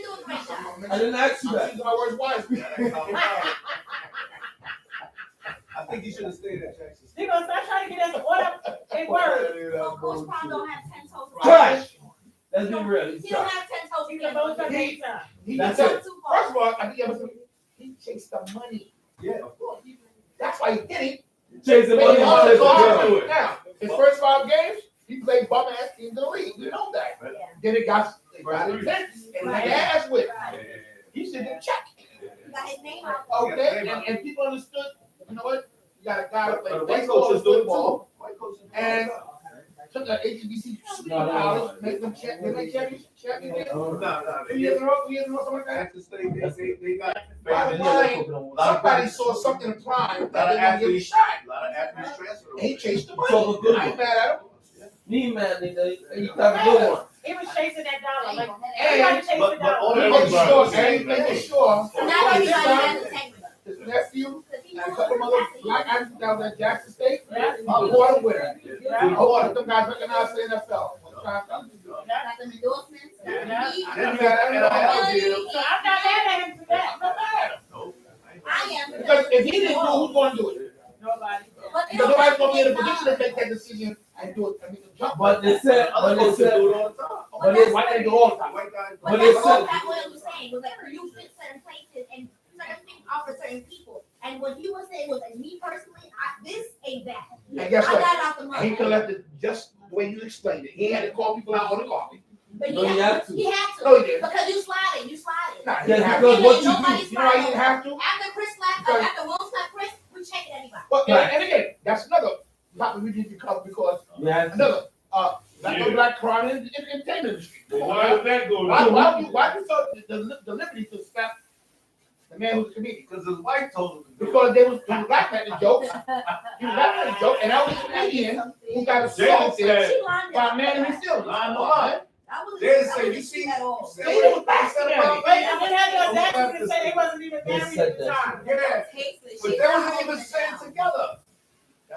do a great job. I didn't ask you I'm that. choosing my words wisely. I think he should have stayed at Jackson State. He gonna start trying to get us order in words. So Coach Prime don't have 10 toes. Trash. Let's be real. He's He don't trash. have 10 toes. He's a motivator. He That's just- it. Too First far. of all, I think he chased the money. Yeah, of course. That's why he did it. Chasing But money he and also chasing got girl. it. Now, his first 5 games, he played bum ass in the league. We know that. Yeah. Then it got intense and Right. his ass whipped. Right. He should have checked. He got his name out. Okay, and people understood. You know what? You got a guy that But the plays white baseball coaches and do it football. too. White coaches do it And- all the time. Took the HBC college, make them check. They make champions. No, Two years in a row, something like that. Jackson State, they got Bottom line, somebody saw something in Prime a lot that of they didn't give a athletes, shot. a lot of athletes transfer. And he chased the So money. good. I ain't mad at him. Me, man, nigga. He got a good one. He was chasing that dollar. Like And- everybody chasing but dollar. all He the making sure, Everybody. and he making sure So not his everybody son, has integrity. his nephew, Because he and a knows couple of what other happened. black athletes down at Jackson State Yeah. are water winner. Yeah. Award them guys recognized the NFL. Got them endorsements. Yeah. He- And you got NIL deal. So I'm not mad at him for that. I'm not mad. No. I am. Because if he didn't do it, who's going to do it? Nobody. But they Because don't nobody's have going to be in a to position to make that decision and do it. I mean, jump. But they said, Other coaches do it all the time. but they, Why they do all the time? White guys. But But they that's all said- Pat Williams was saying, was like, you fit certain places and certain things offer certain people. And what he was saying was like, me personally, this ain't that. And guess I what? got it off the He mud. could have left it just the way you explained it. He had to call people out on the coffee. But No, he you had have to. to. He had to. No, he didn't. Because you sliding. Nah, he Yeah, didn't have because to. what you do, Nobody's You know why he didn't have to? After Chris slapped, Because- after Will slapped Chris, we checking everybody. Well, Right. and again, that's another topic we need to cover because Yeah. another black Yeah. on black crime in the entertainment industry. Come on, Why now. did that go Why down? you felt the liberty to slap the man who's a comedian? Because his wife told him to do it. Because he was laughing at the jokes. He was laughing at the joke, and that was a comedian who got assaulted She lined by up. a man in his feelings. Line Come them on, up. man. That was They that say, was you a see, shit at all. They was laughing at him. Wait, and when had the audacity to say they wasn't even They married said at the that time? Yeah, but they wasn't even saying together.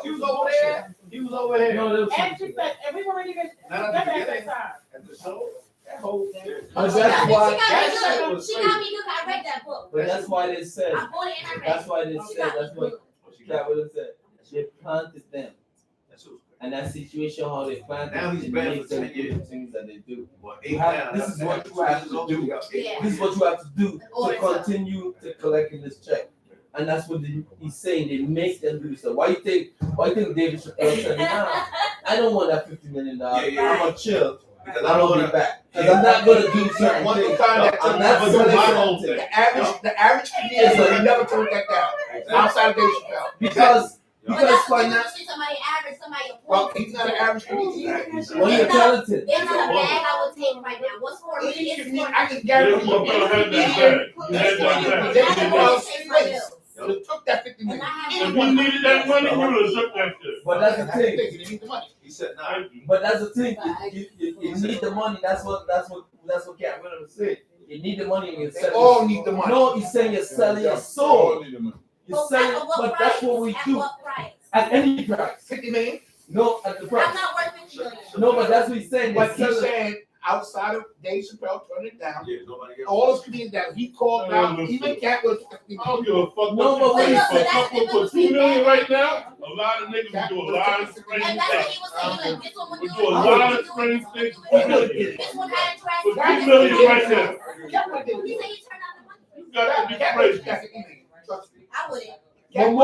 She was over there, he was over here. No, there was And she said, and we weren't even None of together the at that beginning. time. At the show, that whole thing. But She that's got why. me that shit good. was She got me good. I read that book. But that's why they said. I bought it and I read That's it. why they She said. got me That's what good. Catwoman said. They planted them, That shit was and that situation how they planted. Now he's it banned makes for them 10 do the years. things that they do. Well, You have- this is what you have to do. Yeah. This is what you have to do Order to stuff. continue to collecting this check. And that's what he's saying. They make them do so. Why you think David Chappelle said, nah, I don't want that $50 million. Yeah. I'm gonna chill. Because I don't be back. Because I'm not gonna do certain One things. time that I'm not do selling my certain own things. thing. the average comedian would never turn that down. Outside of Dave Chappelle. Because But that's when you finance. see somebody average, somebody Well, appointed. he's not an average comedian. Well, you're talented. There's not a bag I would take right now. What's for me Any is comedian, for I can You guarantee don't you, have that any bag. comedian You had that They bag. can go out space. You took that 50 And million. I have If you needed that money, you would have took that shit. But that's the thing. You need the money. He said, nah. Thank you. But that's the thing. You need the money. That's what Cat Williams said. You need the money and you're They selling. all need the money. No, he's saying you're selling your soul. You're But selling, at what but price? that's what we At do what price? at any price. 50 million. No, at the I'm price. not worth 50 million. No, but that's what he's saying. But They're he's selling. saying outside of Dave Chappelle turning it down, Yeah, nobody gets all his comedians that he called out, even Cat was 50 I don't million. give a fuck No, but what you wait. pay for a couple for $2 million right now. A lot of niggas do a lot of strange And that's what things. he was saying. Like, this one We would do a lot of strange things. This one had a trash. For $2 million right there. Cat would do He it. said he turned out the money. You got to be Cat would do crazy. that 50 million. Trust me. I wouldn't. But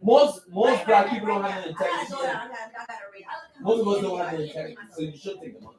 most Right, black right, people right, don't right have the now. I gotta integrity. go down. I gotta read. Most of us don't have the integrity, so you should take the money.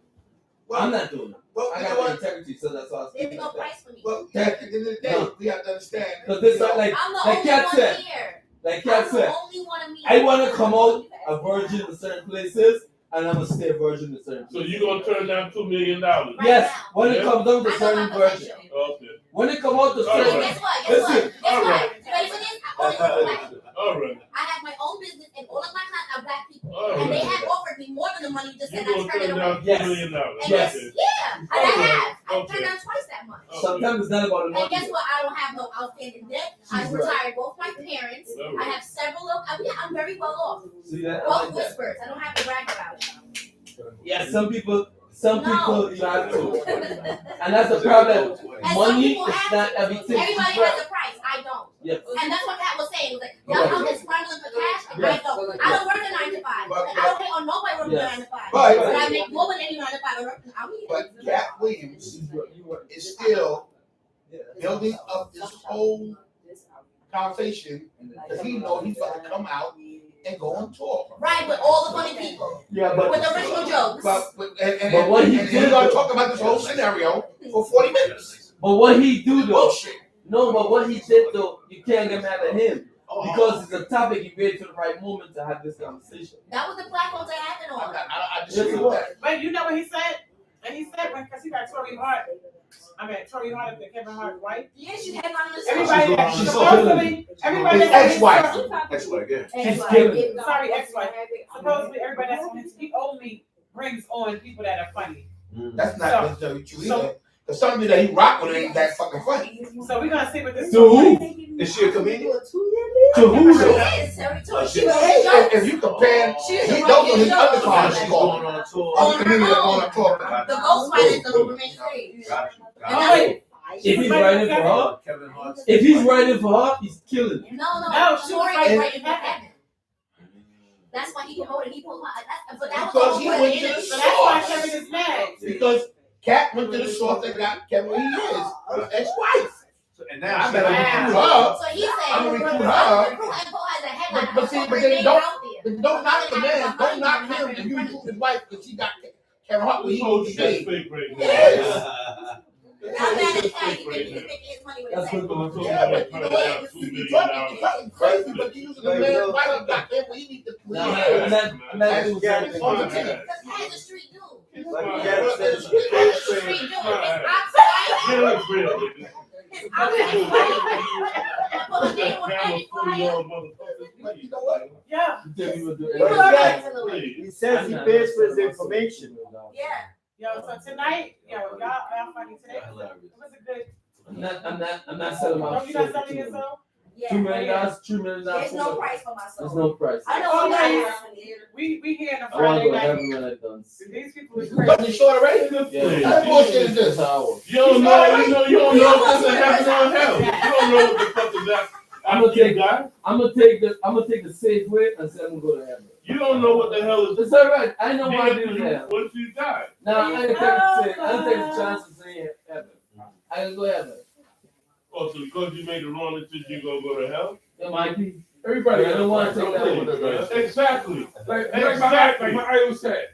I'm not doing it. Well, I you know got the what? integrity, so that's why I was There's speaking no like that. price for me. Well, at the end of the day, No. we have to understand. Because this you know, like I'm the like only Cat one said, here. like I'm Cat the said, only one of me. I want to come out a virgin in certain places, and I'm gonna stay a virgin in certain So places. you gonna turn down $2 million? Right Yes, now. when it Yeah. comes down I to know certain my virgin. position. Okay. When it come out to All And certain, right. guess what? Listen. Guess All what? right. You ready for this? I only do black. All right. I have my own business, and all of my clients are black people. All And they right. have offered me more than the money. Just You said I gonna turned it turn away. down $2 Yes. million? And Yes. yes, yeah, and I have. I Okay. turned down twice that much. sometimes it's not about the And money. guess what? I don't have no outstanding debt. I She's retired both my parents. All I right. have several of. I mean, I'm very well off. See that? I Both like that. whispers. I don't have to brag about it. Yeah, some people No. you have to, and that's the problem. And some Money people is have not to. everything. Everybody has a price. I don't. Yes. And that's what Pat was saying. It was like, y'all out there scrambling for cash, and Yes. I don't. I don't work a 9 to 5. And I don't pay on nobody working Yes. a 9 to 5. But- But I make more than any 9 to 5. I work out here. but Cat Williams is still building up this whole conversation because he knows he's going to come out and go on tour. Right, with all the funny people. Yeah, With the original jokes. But what he and did- he's going to talk about this whole scenario for 40 minutes. but what he do though? Bullshit. No, but what he did though, you can't get mad at him Oh, because it's a topic he waited for the right moment to have this conversation. That was the platform that happened on. I disagree with that. But you know what he said? And he said, because he got Tori Hart. I mean, Tori Hart is the Kevin Hart's wife. Yeah, she's headlining the show. Everybody that She's supposedly, everybody His that's ex-wife. That's what I get. She's killing it. Sorry, ex-wife. Supposedly, everybody that's on his he only brings on people that are funny. That's not necessarily true either. Because some of you that he rock with ain't that fucking funny. So we're gonna see what this. To who? Is she a comedian? To who She though? is. Oh, She she- was If you compare, She's he a those are his regular other show. Now cars. she's going on tour. Other comedians that going on tour. the ghostwriters that will remain free. Got you. And Oh, wait. If he's writing for her, Kevin Hart. if he's writing for her, he's killing it. No, No, she Tori was is right. writing for Kevin. That's why he promoted. He pulled her. But that was Because all he for went the to the interview. So that's why Kevin is mad. Because Cat went to the source that got Kevin where he is, his ex-wife. And now I she better like, recruit her. So he's saying, I'm gonna recruit the her. crew and Paul has a headline. But see, but then don't knock the man. Don't knock him. And you recruit his wife because she got Kevin Hart when he Whole was shit big. fake right Yeah. I'm mad at Patty because he's making his money with his That's head. good. Yeah, but you know what? You talking crazy, but you using the man's wife and got him when he need to. No, I'm not doing something. On the team. Because Pat's a street dude. like Pat's Gary said, a street dude. His ops wife. Get up, real. His ops wife. Well, they were ready for him. But you know what? Yeah. You tell me what to do. You are absolutely. he says he pays for his information. Yeah. Yo, so tonight, y'all funny today. It was a good. I'm not selling my Don't you not selling yourself? Yeah. $2 million. There's no price for my There's soul. no price. I know Oh, you nice. guys. We here on a I want Friday to go to night. heaven when I'm done. These people is You cutting crazy. it short already? Yeah. What bullshit is this? You don't know if this is heaven or hell. You don't know what the fuck is that. I'm gonna take the safe way and say I'm gonna go to heaven. You don't know what the hell is. It's all right. I know why I do that. Once you die. Now I ain't take the chance to say heaven. I can go heaven. Oh, so because you made the wrong decision, you gonna go to hell? It might be. Everybody I don't want to take that one. Exactly. Like Exactly. my idol said,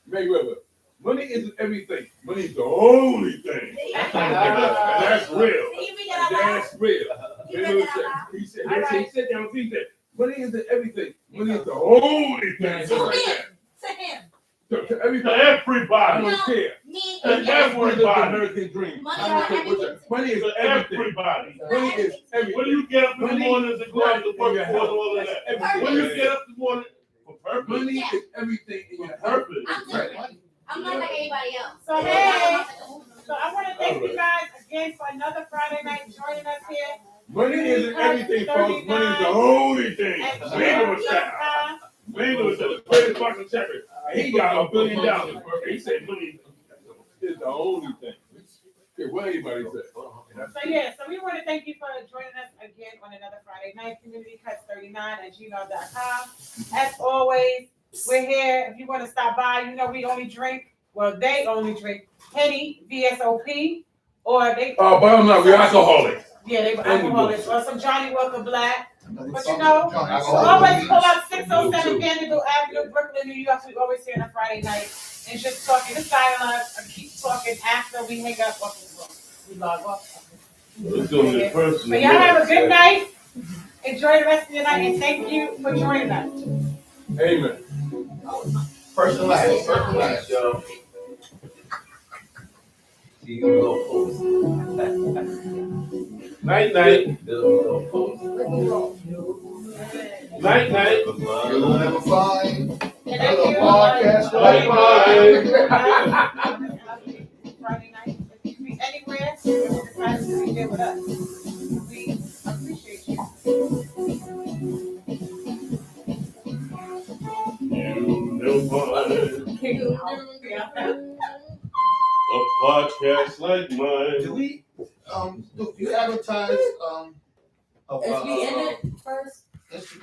Mayweather, money isn't everything. Money is the only thing. That's real. Can you read that out loud? That's real. You read that out loud? He said, he said down, he said, money isn't everything. Money is the only thing. Just like that. To him. To To everybody. I everybody. don't care. Me To and That's everybody. the American dream. Money I don't is care what everything. money is To everything. everybody. Money is everything. When you get up in the Money, morning to go out to work for all of that. everything. When you get up in the morning for purpose. Money is everything in your heart. Purpose. I'm not like anybody else. So hey, so I want to thank you guys again for another Friday night joining us here. Money isn't everything, folks. Money is the only thing. And Maynard was that. Maynard was the greatest fucking checker. And he got $1 billion. He said money is the only thing. Okay, what anybody said. So yeah, so we want to thank you for joining us again on another Friday night, communitycuts39@gmail.com. As always, we're here. If you want to stop by, you know we only drink, well, they only drink Henny, VSOP, or they. Oh, bottom line, we're alcoholics. Yeah, they were alcoholics, or some Johnny Walker Black. But you know, always pull up 607 Vanderbilt Avenue, Brooklyn, New York. We always here on a Friday night and just talking. Just silence and keep talking after we hang up. We log off. Let's do it personally. But y'all have a good night. Enjoy the rest of your night, and thank you for joining us. Amen. First and last, yo. See you go post. Night, night. Night, night. You'll never find And a thank you. podcast like mine. Friday night. If you be anywhere, you decide to be here with us. We appreciate you. You'll never find a podcast like mine. Do we, do you advertise, If we end it first. Instagram?